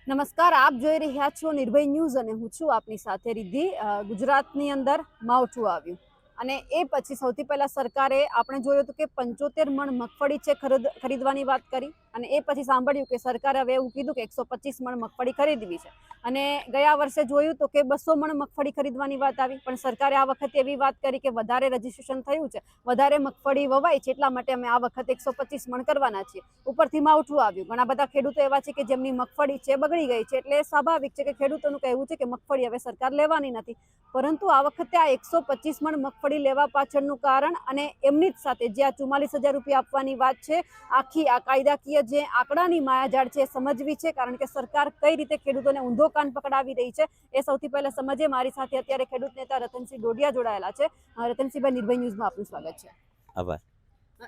નમસ્કાર, આપ જોઈ રહ્યા છો નિર્ભય ન્યૂઝ અને હું છું આપની સાથે રિદ્ધિ. ગુજરાતની અંદર માવઠું આવ્યું અને એ પછી સૌથી પહેલા સરકારે આપણે જોયું હતું કે 75 મણ મગફળી છે ખરીદવાની વાત કરી અને એ પછી સાંભળ્યું કે સરકારે હવે એવું કીધું કે 125 મણ મગફળી ખરીદવી છે અને ગયા વર્ષે જોયું તો કે 200 મણ મગફળી ખરીદવાની વાત આવી, પણ સરકારે આ વખતે એવી વાત કરી કે વધારે રજીસ્ટ્રેશન થયું છે, વધારે મગફળી વવાય છે, એટલા માટે અમે આ વખતે 125 મણ કરવાના છીએ. ઉપરથી માવઠું આવ્યું. ઘણા બધા ખેડૂતો એવા છે કે જેમની મગફળી છે બગડી ગઈ છે, એટલે સ્વાભાવિક છે કે ખેડૂતોનું કહેવું છે કે મગફળી હવે સરકાર લેવાની નથી. પરંતુ આ વખતે આ 125 મણ મગફળી લેવા પાછળનું કારણ અને એમની જ સાથે જે આ 44,000 રૂપિયા આપવાની વાત છે, આખી આ કાયદાકીય જે આંકડાની માયાજાળ છે એ સમજવી છે, કારણ કે સરકાર કઈ રીતે ખેડૂતોને ઊંધો કાન પકડાવી રહી છે એ સૌથી પહેલા સમજે. મારી સાથે અત્યારે ખેડૂત નેતા રતનસિંહ ડોડિયા જોડાયેલા છે. રતનસિંહભાઈ, નિર્ભય ન્યૂઝમાં આપનું સ્વાગત છે. આભાર.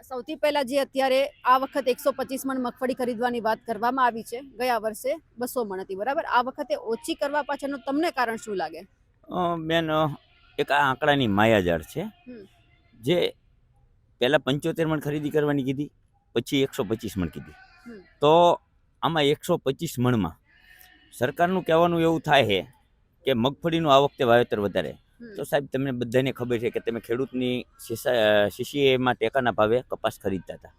સૌથી પહેલા જે અત્યારે આ વખતે 125 મણ મગફળી ખરીદવાની વાત કરવામાં આવી છે, ગયા વર્ષે 200 મણ હતી, બરાબર? આ વખતે ઓછી કરવા પાછળનું તમને કારણ શું લાગે? બેન, એક આ આંકડાની માયાજાળ છે. જે પહેલા 75 મણ ખરીદી કરવાની કીધી, પછી 125 મણ કીધી. તો આમાં 125 મણમાં સરકારનું કહેવાનું એવું થાય છે કે મગફળીનું આ વખતે વાવેતર વધારે. તો સાહેબ, તમને બધાને ખબર છે કે તમે ખેડૂતની સીસીએમાં ટેકાના ભાવે કપાસ ખરીદતા હતા,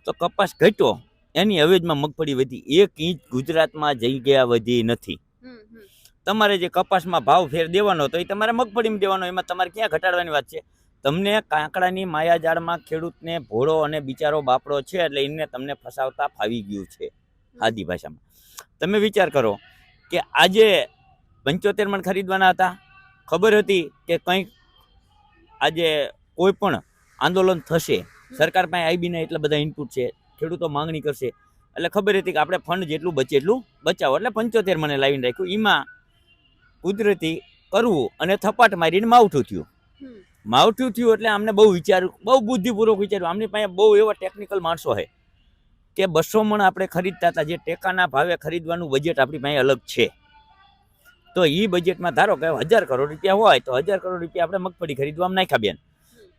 તો કપાસ ઘટ્યો, એની અવેજમાં મગફળી વધી. 1 ઇંચ ગુજરાતમાં જગ્યા વધી નથી. તમારે જે કપાસમાં ભાવ ફેર દેવાનો હતો એ તમારે મગફળીમાં દેવાનો, એમાં તમારે ક્યાં ઘટાડવાની વાત છે? તમને કાંકડાની માયાજાળમાં ખેડૂતને ભોળો અને બિચારો બાપડો છે એટલે એને તમને ફસાવતા ફાવી ગયું છે. આદિ ભાષામાં તમે વિચાર કરો કે આજે 75 મણ ખરીદવાના હતા, ખબર હતી કે કંઈક આજે કોઈ પણ આંદોલન થશે, સરકાર પાસે આઈબીના એટલા બધા ઇનપુટ છે, ખેડૂતો માંગણી કરશે, એટલે ખબર હતી કે આપણે ફંડ જેટલું બચે એટલું બચાવો, એટલે 75 મને લાવીને રાખ્યું. એમાં કુદરતી કરવું અને થપાટ મારીને માવઠું થયું. માવઠું થયું એટલે અમને બહુ વિચાર્યું, બહુ બુદ્ધિપૂર્વક વિચાર્યું. આમની પાસે બહુ એવા ટેકનિકલ માણસો છે કે 200 મણ આપણે ખરીદતા હતા, જે ટેકાના ભાવે ખરીદવાનું બજેટ આપણી પાસે અલગ છે. તો એ બજેટમાં ધારો કે 1000 કરોડ રૂપિયા હોય તો 1000 કરોડ રૂપિયા આપણે મગફળી ખરીદવામાં નાખ્યા બેન.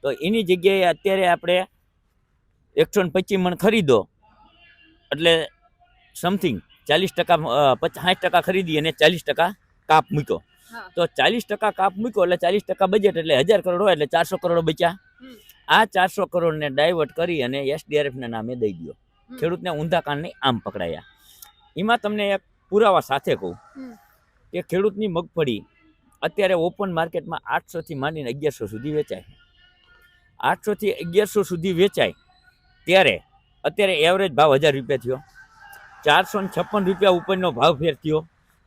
તો એની જગ્યાએ અત્યારે આપણે 125 મણ ખરીદો એટલે સમથિંગ 40%, 60% ખરીદી અને 40% કાપ મૂક્યો. તો 40% કાપ મૂક્યો એટલે 40% બજેટ, એટલે 1000 કરોડ હોય એટલે 400 કરોડ બચ્યા. આ 400 કરોડને ડાયવર્ટ કરી અને SDRFના નામે દઈ દો. ખેડૂતને ઊંધા કાનની આમ પકડાયા. એમાં તમને એક પુરાવા સાથે કહું કે ખેડૂતની મગફળી અત્યારે ઓપન માર્કેટમાં 800 થી માંડીને 1100 સુધી વેચાય. 800 થી 1100 સુધી વેચાય ત્યારે અત્યારે એવરેજ ભાવ 1000 રૂપિયા થયો. 456 રૂપિયા ઉપરનો ભાવ ફેર થયો.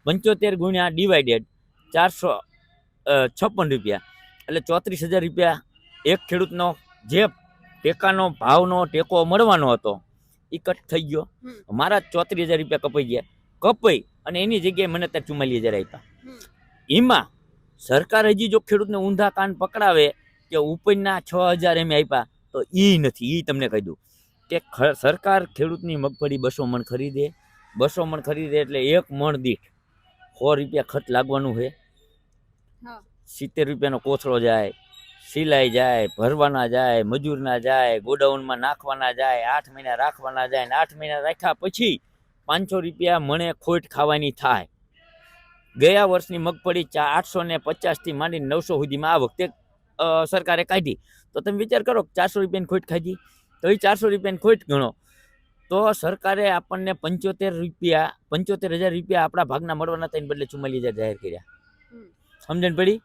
75 ગુણ્યા ડિવાઇડેડ 456 રૂપિયા એટલે 34,000 રૂપિયા એક ખેડૂતનો જે ટેકાનો ભાવનો ટેકો મળવાનો હતો એ કટ થઈ ગયો. મારા 34,000 રૂપિયા કપાઈ ગયા. કપાઈ અને એની જગ્યાએ મને ત્યાં 44,000 આપ્યા. એમાં સરકાર હજી જો ખેડૂતને ઊંધા કાન પકડાવે કે ઉપરના 6,000 એમ આપ્યા, તો એ નથી. એ તમને કહી દઉં કે સરકાર ખેડૂતની મગફળી 200 મણ ખરીદે. 200 મણ ખરીદે એટલે 1 મણ દીઠ 100 રૂપિયા ખર્ચ લાગવાનું છે. 70 રૂપિયાનો કોથળો જાય, સિલાઈ જાય, ભરવાના જાય, મજૂરના જાય, ગોડાઉનમાં નાખવાના જાય, 8 મહિના રાખવાના જાય, અને 8 મહિના રાખ્યા પછી 500 રૂપિયા મણે ખોટ ખાવાની થાય. ગયા વર્ષની મગફળી 850 થી માંડીને 900 સુધીમાં આ વખતે સરકારે કાઢી. તો તમે વિચાર કરો 400 રૂપિયાની ખોટ ખાધી, તો એ 400 રૂપિયાની ખોટ ગણો તો સરકારે આપણને 75,000 રૂપિયા આપણા ભાગના મળવાના હતા, એને બદલે 44,000 જાહેર કર્યા. સમજણ પડી?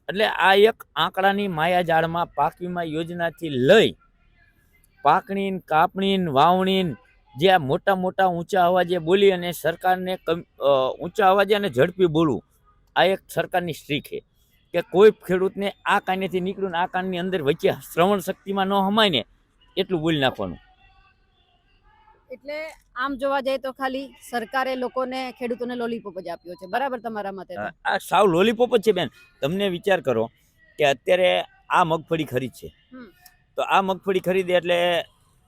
એટલે આ એક આંકડાની માયાજાળમાં પાક વીમા યોજનાથી લઈ પાકણી, કાપણી, વાવણી, જે આ મોટા મોટા ઊંચા અવાજે બોલી અને સરકારને ઊંચા અવાજે અને ઝડપી બોલવું, આ એક સરકારની સ્ટ્રીક છે કે કોઈ ખેડૂતને આ કાનેથી નીકળ્યું ને આ કાનની અંદર વચ્ચે શ્રવણ શક્તિમાં ન હમાય ને એટલું બોલી નાખવાનું. એટલે આમ જોવા જાય તો ખાલી સરકારે લોકોને, ખેડૂતોને લોલીપોપ જ આપ્યો છે, બરાબર તમારા મતે? આ સાવ લોલીપોપ જ છે બેન. તમને વિચાર કરો કે અત્યારે આ મગફળી ખરીદ છે, તો આ મગફળી ખરીદે એટલે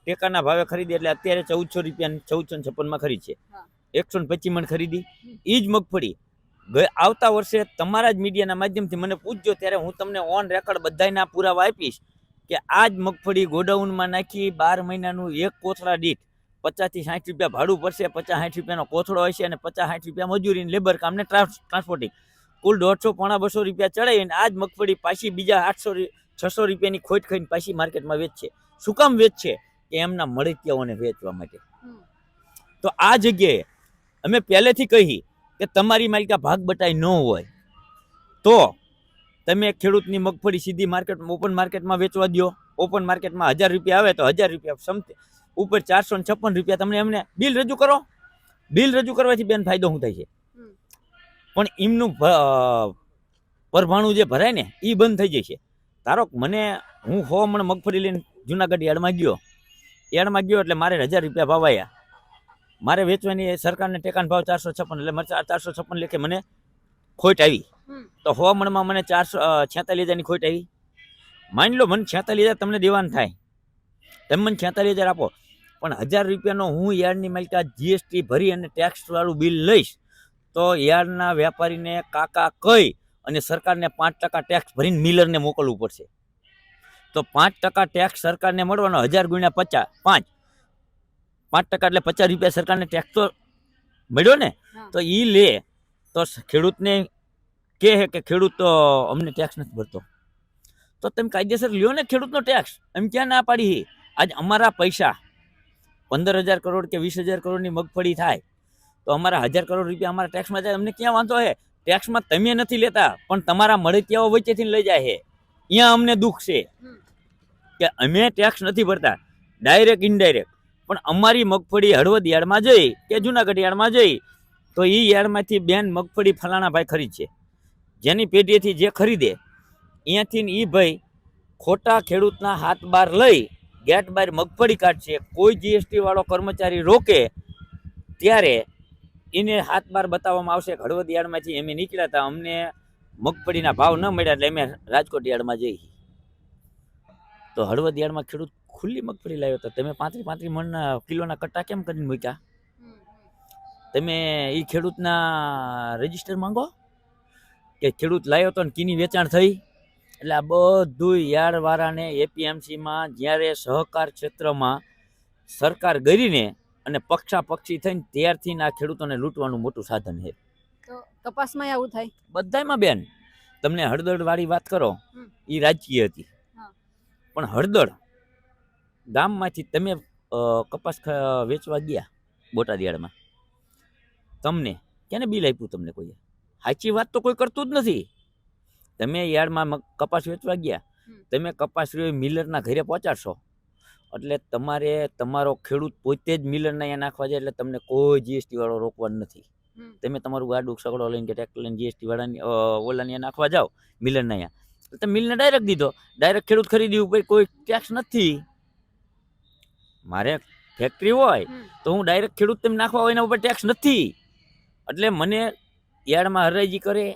ટેકાના ભાવે ખરીદે એટલે અત્યારે 1400 રૂપિયા 1456 ખરીદ છે. 125 મણ ખરીદી. એ જ મગફળી આવતા વર્ષે તમારા જ મીડિયાના માધ્યમથી મને પૂછજો ત્યારે હું તમને ઓન રેકોર્ડ બધાના પુરાવા આપીશ કે આ જ મગફળી ગોડાઉનમાં નાખી 12 મહિનાનું એક કોથળા દીઠ 50 થી 60 રૂપિયા ભાડું પડશે, 50-60 રૂપિયાનો કોથળો હશે અને 50-60 રૂપિયા મજૂરી લેબર કામને ટ્રાન્સપોર્ટિંગ, કુલ 150-200 રૂપિયા ચડાવીને આજ મગફળી પાછી બીજા 800-600 રૂપિયાની ખોટ ખાઈને પાછી માર્કેટમાં વેચશે. શું કામ વેચશે? કે એમના મળતિયાઓને વેચવા માટે. તો આ જગ્યાએ અમે પહેલેથી કહી કે તમારી માલિકા ભાગ બટાઈ ન હોય તો તમે ખેડૂતની મગફળી સીધી ઓપન માર્કેટમાં વેચવા દો. ઓપન માર્કેટમાં 1000 રૂપિયા આવે તો 1000 રૂપિયા સમથે ઉપર 456 રૂપિયા તમને એમને બિલ રજૂ કરો. બિલ રજૂ કરવાથી બેન ફાયદો શું થાય છે? પણ એમનું પરભાણું જે ભરાય ને એ બંધ થઈ જશે. ધારો મને હું 100 મણ મગફળી લઈને જુનાગઢ યાર્ડમાં ગયો એટલે મારે 1000 રૂપિયા ભાવ આવ્યા. મારે વેચવાની સરકારને ટેકાનો ભાવ 456, એટલે મારે 456 લેખે મને ખોટ આવી. તો 100 મણમાં મને 446,000ની ખોટ આવી. માની લો મને 46,000 તમને દેવાનું થાય, તમે મને 46,000 આપો, પણ 1000 રૂપિયાનો હું યાર્ડની માલિકા જીએસટી ભરી અને ટેક્સ વાળું બિલ લઈશ તો યાર્ડના વેપારીને કાકા કહી અને સરકારને 5% ટેક્સ ભરીને મિલરને મોકલવું પડશે. તો 5% ટેક્સ સરકારને મળવાનો, 1000 × 50 5% એટલે 50 રૂપિયા સરકારને ટેક્સ તો મળ્યો ને. તો એ લે તો ખેડૂતને કહે કે ખેડૂત તો અમને ટેક્સ નથી ભરતો, તો તમે કાયદેસર લ્યો ને ખેડૂતનો ટેક્સ. એમ ક્યાં ના પાડી? આજ અમારા પૈસા 15,000 કરોડ કે 20,000 કરોડની મગફળી થાય તો અમારા 1000 કરોડ રૂપિયા અમારા ટેક્સમાં જાય. અમને ક્યાં વાંધો છે? ટેક્સમાં તમે નથી લેતા પણ તમારા મળતિયાઓ વચ્ચેથી લઈ જાય છે. અહીંયા અમને દુઃખ છે કે અમે ટેક્સ નથી ભરતા, ડાયરેક્ટ ઇનડાયરેક્ટ. પણ અમારી મગફળી હળવદ યાર્ડમાં જઈ કે જુનાગઢ યાર્ડમાં જઈ તો એ યાર્ડમાંથી બેન મગફળી ફલાણા ભાઈ ખરીદશે, જેની પેઢીએથી જે ખરીદે અહીંયાથી એ ભાઈ ખોટા ખેડૂતના હાથ બાર લઈ ગેટ બાર મગફળી કાઢશે. કોઈ જીએસટી વાળો કર્મચારી રોકે ત્યારે એને હાથ બાર બતાવવામાં આવશે. હળવદ યાર્ડમાંથી અમે નીકળ્યા હતા, અમને મગફળીના ભાવ ન મળ્યા એટલે અમે રાજકોટ યાર્ડમાં જઈ. તો હળવદ યાર્ડમાં ખેડૂત ખુલ્લી મગફળી લાવ્યો તો તમે 35 મણના કિલોના કટ્ટા કેમ કરીને મૂક્યા? તમે એ ખેડૂતના રજીસ્ટર માંગો કે ખેડૂત લાવ્યો તો ને કીની વેચાણ થઈ. એટલે આ બધું યાર્ડવાળાને એપીએમસીમાં જ્યારે સહકાર ક્ષેત્રમાં સરકાર ગરીને અને પક્ષાપક્ષી થઈને ત્યારથી આ ખેડૂતોને લૂંટવાનું મોટું સાધન છે. તો કપાસમાં આવું થાય બધામાં બેન. તમને હળદર વાળી વાત કરો એ રાજકીય હતી, પણ હળદર ગામમાંથી તમે કપાસ વેચવા ગયા બોટાદ યાર્ડમાં, તમને કેને બિલ આપ્યું? તમને કોઈ સાચી વાત તો કોઈ કરતું જ નથી. તમે યાર્ડમાં કપાસ વેચવા ગયા, તમે કપાસ મિલરના ઘરે પહોંચાડશો એટલે તમારે તમારો ખેડૂત પોતે જ મિલરના અહીંયા નાખવા જાય એટલે તમને કોઈ જીએસટી વાળો રોકવાનું નથી. તમે તમારું ગાડું સગડો લઈને કે ટ્રેક્ટર લઈને જીએસટી વાળાની ઓલાની નાખવા જાઓ મિલરના અહીંયા, તમે મિલને ડાયરેક્ટ દીધો, ડાયરેક્ટ ખેડૂત ખરીદી ઉપર કોઈ ટેક્સ નથી. મારે ફેક્ટરી હોય તો હું ડાયરેક્ટ ખેડૂત તમે નાખવા હોય એના ઉપર ટેક્સ નથી. એટલે મને યાર્ડમાં હરાજી કરે,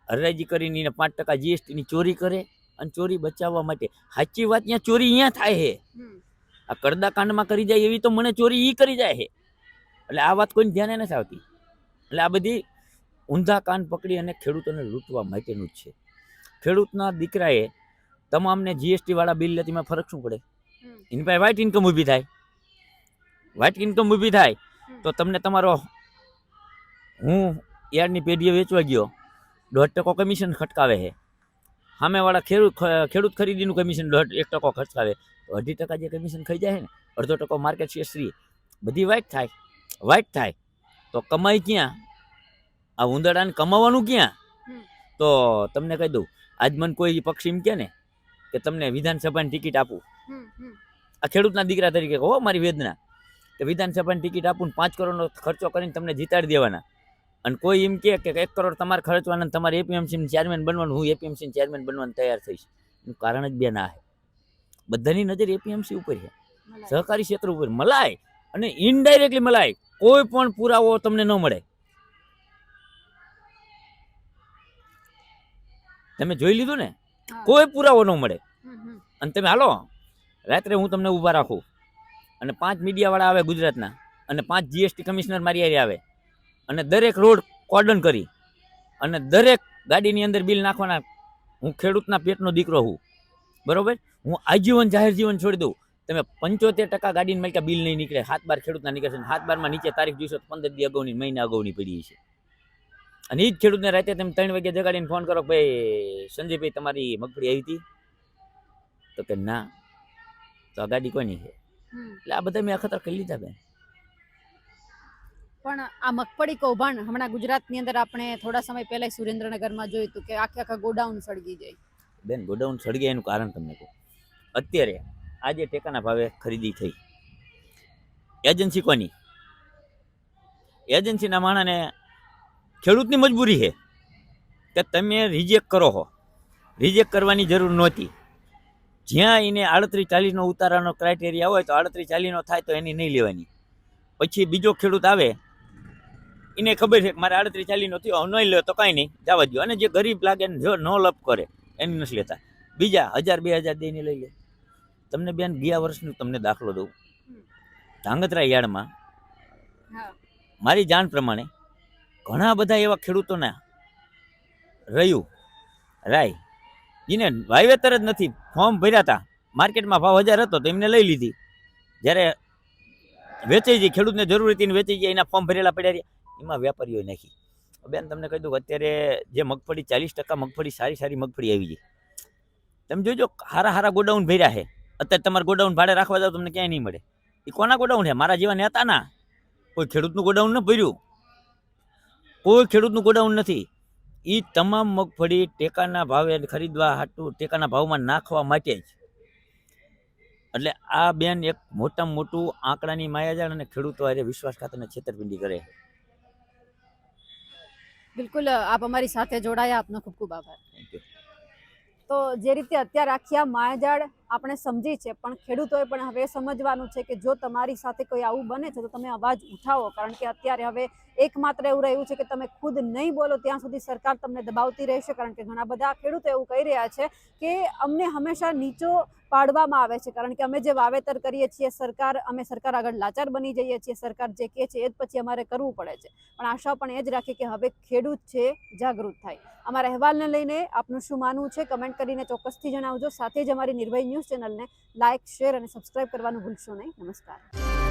હરાજી કરીને 5% જીએસટીની ચોરી કરે અને ચોરી બચાવવા માટે સાચી વાત અહીંયા ચોરી અહીંયા થાય છે. આ કડદા કાંડમાં કરી જાય એવી તો મને ચોરી ઈ કરી જાય છે. એટલે આ વાત કોઈને ધ્યાને નથી આવતી. એટલે આ બધી ઊંધા કાન પકડી અને ખેડૂતોને લૂંટવા માટેનું જ છે. ખેડૂતના દીકરાએ તમામને જીએસટી વાળા બિલ લેતી માં ફરક શું પડે? એની પાસે વ્હાઇટ ઇન્કમ ઊભી થાય. વ્હાઇટ ઇન્કમ ઊભી થાય તો તમને તમારો, હું યાર્ડની પેઢીએ વેચવા ગયો 1% કમિશન ખટકાવે છે, સામેવાળા ખેડૂત ખરીદીનું કમિશન 1% ખટકાવે, 2.5% જે કમિશન ખાઈ જાય છે ને, 1/2% માર્કેટ શેરશ્રી બધી વ્હાઇટ થાય. તો કમાઈ ક્યાં? આ ઉંદરડાને કમાવાનું ક્યાં? તો તમને કહી દઉં, આજ મને કોઈ પક્ષી એમ કે ને કે તમને વિધાનસભાની ટિકિટ આપું, આ ખેડૂતના દીકરા તરીકે કહો મારી વેદના, કે વિધાનસભાની ટિકિટ આપું 5 કરોડનો ખર્ચો કરીને તમને જીતાડી દેવાના, અને કોઈ એમ કે 1 કરોડ તમારે ખર્ચવાના, તમારે એપીએમસીનું ચેરમેન બનવાનું, હું એપીએમસીનું ચેરમેન બનવાનું તૈયાર થઈશ. એનું કારણ જ બે ના છે. બધાની નજર એપીએમસી ઉપર છે, સહકારી ક્ષેત્ર ઉપર મલાય અને ઇનડાયરેક્ટલી મલાય. કોઈ પણ પુરાવો તમને ન મળે. તમે જોઈ લીધું ને, કોઈ પુરાવો ન મળે. અને તમે હાલો રાત્રે હું તમને ઊભા રાખું અને 5 મીડિયાવાળા આવે ગુજરાતના અને 5 જીએસટી કમિશનર મારી હારે આવે અને દરેક રોડ કોર્ડન કરી અને દરેક ગાડીની અંદર બિલ નાખવાના. હું ખેડૂતના પેટનો દીકરો હું, બરોબર? હું આજીવન જાહેર જીવન છોડી દઉં. તમે 75% ગાડીને મળ્યા બિલ નહીં નીકળે, 7-12 ખેડૂતના નીકળે છે, 7-12 નીચે તારીખ જોઈશો તો 15 દી અગાઉની, મહિના અગાઉની પડી છે. અને એ જ ખેડૂતને રાતે તમે 3 વાગે જગાડીને ફોન કરો, ભાઈ સંજયભાઈ તમારી મગફળી આવી હતી, તો કે ના, તો આ ગાડી કોની છે? એટલે આ બધા મેં અખતર કરી લીધા બેન. પણ આ મગફળી કૌભાંડ હમણાં ગુજરાતની અંદર આપણે થોડા સમય પહેલા સુરેન્દ્રનગરમાં જોયું હતું કે આખા ગોડાઉન સળગી જાય. બેન ગોડાઉન સળગે એનું કારણ તમને કહું. અત્યારે આજે ટેકાના ભાવે ખરીદી થઈ, એજન્સી કોની? એજન્સીના માણસને ખેડૂતની મજબૂરી છે કે તમે રિજેક્ટ કરો છો. રિજેક્ટ કરવાની જરૂર નહોતી. જ્યાં એને 38-40 ઉતારાનો ક્રાઇટેરિયા હોય તો 38-40 થાય તો એની નહીં લેવાની. પછી બીજો ખેડૂત આવે, એને ખબર છે કે મારે 38-40 થયો, નહીં લે તો કાંઈ નહીં, જવા દો. અને જે ગરીબ લાગે ને જો ન લપ કરે એની નથી લેતા, બીજા 1000-2000 દઈને લઈ લે. તમને બેન ગયા વર્ષનું તમને દાખલો દઉં. ધાંગધ્રા યાર્ડમાં મારી જાણ પ્રમાણે ઘણા બધા એવા ખેડૂતોના રહ્યું રાય જેને વાવેતર જ નથી, ફોર્મ ભર્યા હતા, માર્કેટમાં ભાવ 1000 હતો તો એમને લઈ લીધી. જ્યારે વેચાઈ જાય, ખેડૂતને જરૂર હતી ને વેચાઈ જાય, એના ફોર્મ ભરેલા પડ્યા રહ્યા, એમાં વેપારીઓ નાખી. બેન તમને કહી દઉં કે અત્યારે જે મગફળી 40% મગફળી, સારી મગફળી આવી જાય. તમે જોજો હારા ગોડાઉન ભર્યા છે. અત્યારે તમારે ગોડાઉન ભાડે રાખવા જાવ તમને ક્યાંય નહીં મળે. એ કોના ગોડાઉન છે? મારા જેવા નેતા ના. કોઈ ખેડૂતનું ગોડાઉન ન ભર્યું, કોઈ ખેડૂતનું ગોડાઉન નથી. એ તમામ મગફળી ટેકાના ભાવે ખરીદવા હાટું, ટેકાના ભાવમાં નાખવા માટે જ. એટલે આ બેન એક મોટામાં મોટું આંકડાની માયાજાળ અને ખેડૂતો આજે વિશ્વાસઘાત અને છેતરપિંડી કરે. બિલકુલ, આપ અમારી સાથે જોડાયા, આપનો ખૂબ ખૂબ આભાર. Thank you. તો જે રીતે અત્યારે આખી આ માયાજાળ આપણે સમજી છે, પણ ખેડૂતોએ પણ હવે સમજવાનું છે કે જો તમારી સાથે કોઈ આવું બને છે તો તમે અવાજ ઉઠાવો. કારણ કે અત્યારે હવે એકમાત્ર એવું રહ્યું છે કે તમે ખુદ નહીં બોલો ત્યાં સુધી સરકાર તમને દબાવતી રહેશે. કારણ કે ઘણા બધા ખેડૂતો એવું કહી રહ્યા છે કે અમને હંમેશા નીચો પાડવામાં આવે છે, કારણ કે અમે જે વાવેતર કરીએ છીએ અમે સરકાર આગળ લાચાર બની જઈએ છીએ. સરકાર જે કહે છે એ જ પછી અમારે કરવું પડે છે. પણ આશા પણ એ જ રાખીએ કે હવે ખેડૂત છે જાગૃત થાય. અમારા અહેવાલને લઈને આપનું શું માનવું છે કમેન્ટ કરીને ચોક્કસથી જણાવજો. સાથે જ અમારી નિર્ભય ન્યૂઝ ચેનલને લાઇક, શેર અને સબસ્ક્રાઇબ કરવાનું ભૂલશો નહીં. નમસ્કાર.